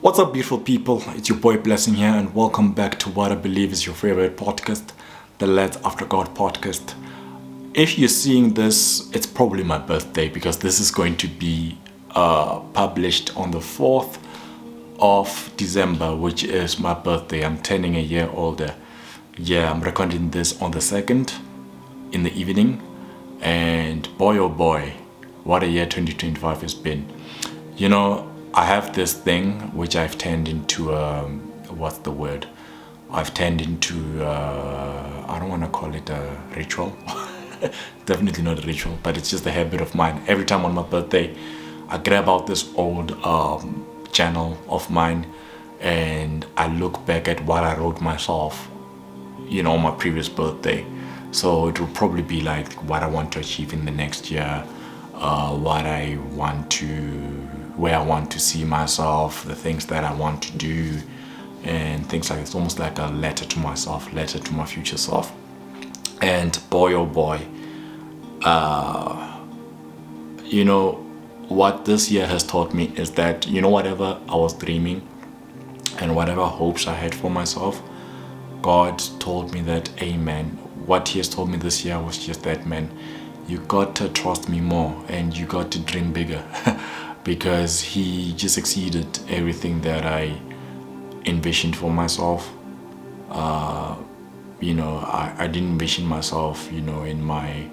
What's up, beautiful people? It's your boy Blessing here, and welcome back to what I believe is your favorite podcast, the Lads After God podcast. If you're seeing this, it's probably my birthday because this is going to be published on the 4th of December, which is my birthday. I'm turning a year older. Yeah, I'm recording this on the 2nd in the evening, and boy oh boy, what a year 2025 has been. You know, I have this thing which I've turned into what's the word? I've turned into I don't want to call it a ritual. Definitely not a ritual, but it's just a habit of mine. Every time on my birthday, I grab out this old journal of mine and I look back at what I wrote myself, on my previous birthday. So it will probably be like what I want to achieve in the next year, where I want to see myself, the things that I want to do, and things like it's almost like a letter to myself, letter to my future self. And boy oh boy, what this year has taught me is that whatever I was dreaming and whatever hopes I had for myself, God told me that, amen. What He has told me this year was just that, man, you got to trust me more and you got to dream bigger. Because He just exceeded everything that I envisioned for myself. I didn't envision myself, in my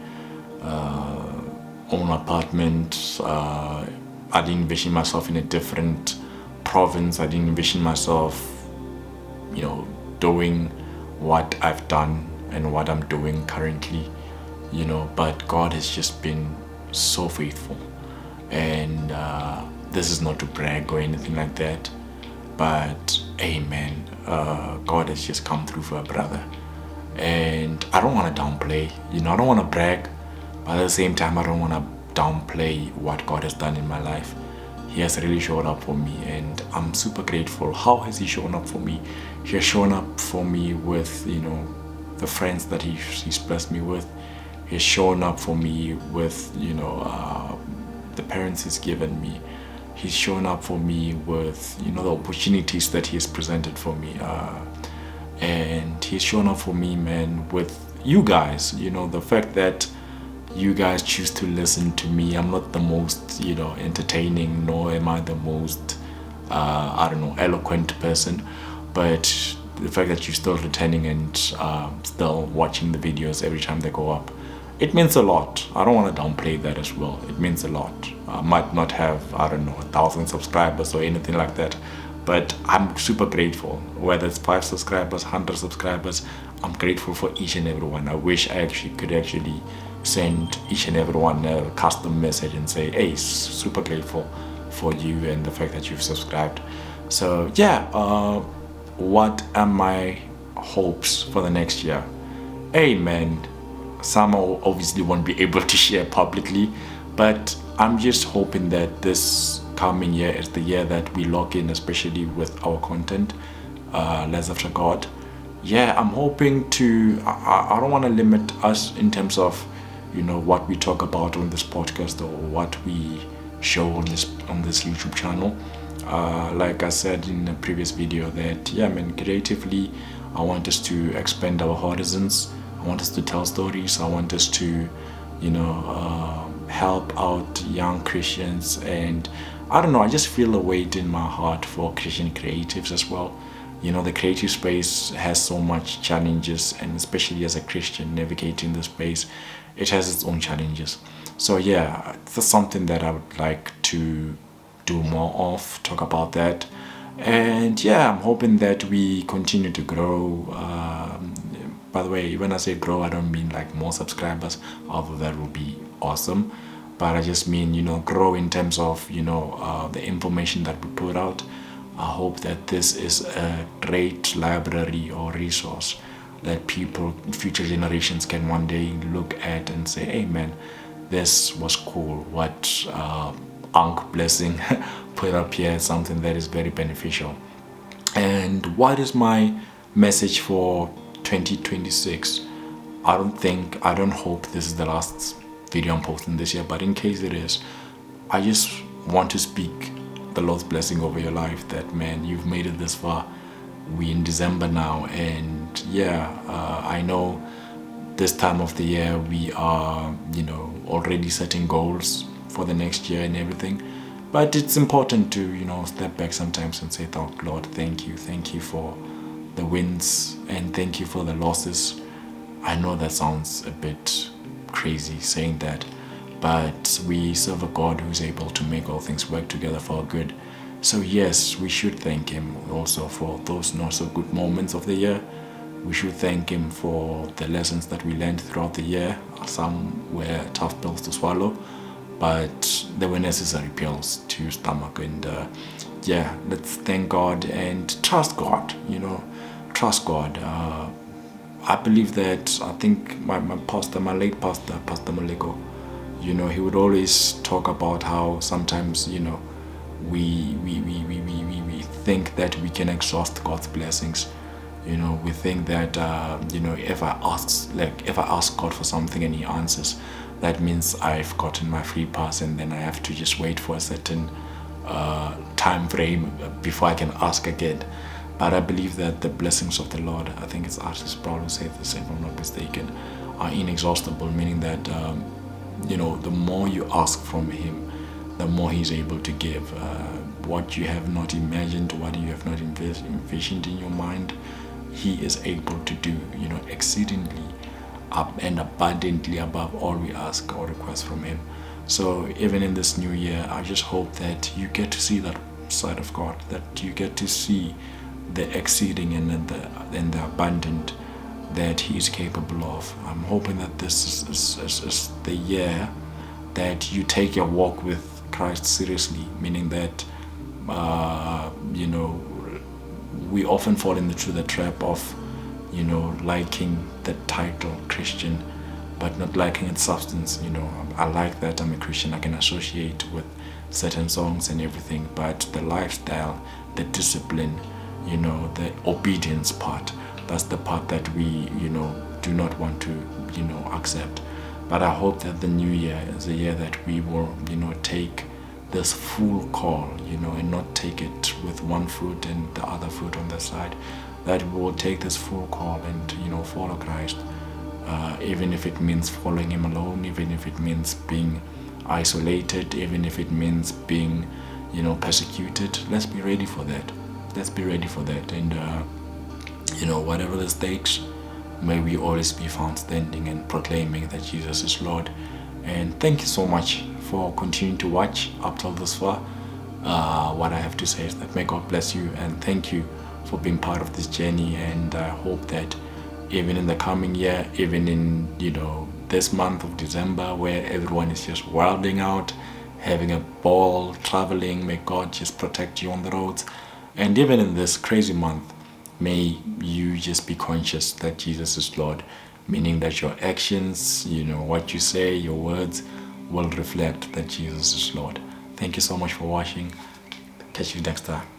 own apartment. I didn't envision myself in a different province. I didn't envision myself, doing what I've done and what I'm doing currently, but God has just been so faithful. And this is not to brag or anything like that, but amen, God has just come through for a brother. And I don't want to downplay, I don't want to brag, but at the same time I don't want to downplay what God has done in my life. He has really shown up for me and I'm super grateful. How has He shown up for me? He has shown up for me with the friends that He's blessed me with. He has shown up for me with the parents He's given me. He's shown up for me with the opportunities that He has presented for me, and He's shown up for me, man, with you guys. The fact that you guys choose to listen to me. I'm not the most entertaining, nor am I the most eloquent person, but the fact that you're still returning and still watching the videos every time they go up, it means a lot. I don't want to downplay that as well. It means a lot. I might not have, 1,000 subscribers or anything like that, but I'm super grateful. Whether it's 5 subscribers, 100 subscribers, I'm grateful for each and every one. I wish I could send each and every one a custom message and say, hey, super grateful for you and the fact that you've subscribed. So yeah, what are my hopes for the next year? Amen. Some obviously won't be able to share publicly, but I'm just hoping that this coming year is the year that we lock in, especially with our content, Lads After God. Yeah, I'm hoping to, I don't want to limit us in terms of, what we talk about on this podcast or what we show on this YouTube channel. Like I said in the previous video that, creatively, I want us to expand our horizons. I want us to tell stories. I want us to, help out young Christians. And I just feel a weight in my heart for Christian creatives as well. The creative space has so much challenges, and especially as a Christian navigating the space, it has its own challenges. So yeah, that's something that I would like to do more of, talk about that. And yeah, I'm hoping that we continue to grow. By the way, when I say grow, I don't mean like more subscribers, although that would be awesome. But I just mean, grow in terms of, the information that we put out. I hope that this is a great library or resource that future generations can one day look at and say, hey man, this was cool. What Unc Blessing put up here is something that is very beneficial. And what is my message for 2026? I don't hope this is the last video I'm posting this year, but in case it is, I just want to speak the Lord's blessing over your life, that man, you've made it this far. We're in December now, and I know this time of the year we are, already setting goals for the next year and everything. But it's important to, step back sometimes and say, "Oh Lord, thank you for the wins, and thank you for the losses." I know that sounds a bit crazy saying that, but we serve a God who's able to make all things work together for our good. So yes, we should thank Him also for those not so good moments of the year. We should thank Him for the lessons that we learned throughout the year. Some were tough pills to swallow, but they were necessary pills to stomach. And let's thank God and trust God. Trust God. I believe that, I think my late pastor, Pastor Maleko, he would always talk about how sometimes, we think that we can exhaust God's blessings. We think that, if I ask God for something and He answers, that means I've gotten my free pass, and then I have to just wait for a certain time frame before I can ask again. But I believe that the blessings of the Lord, I think it's Artist Paul who said this, if I'm not mistaken, are inexhaustible, meaning that, the more you ask from Him, the more He's able to give. What you have not imagined, what you have not envisioned in your mind, He is able to do, exceedingly up and abundantly above all we ask or request from Him. So even in this new year, I just hope that you get to see that side of God, that you get to see the exceeding and the abundant that He is capable of. I'm hoping that this is the year that you take your walk with Christ seriously, meaning that we often fall into the trap of liking the title Christian but not liking its substance. I like that I'm a Christian, I can associate with certain songs and everything, but the lifestyle, the discipline, the obedience part, that's the part that we do not want to accept. But I hope that the new year is a year that we will take this full call, and not take it with one foot and the other foot on the side, that we will take this full call and follow Christ, even if it means following Him alone, even if it means being isolated, even if it means being persecuted. Let's be ready for that. And whatever the stakes, may we always be found standing and proclaiming that Jesus is Lord. And thank you so much for continuing to watch up till this far. What I have to say is that may God bless you, and thank you for being part of this journey. And I hope that even in the coming year, even in this month of December, where everyone is just wilding out, having a ball, traveling, may God just protect you on the roads. And even in this crazy month, may you just be conscious that Jesus is Lord, meaning that your actions, what you say, your words will reflect that Jesus is Lord. Thank you so much for watching. Catch you next time.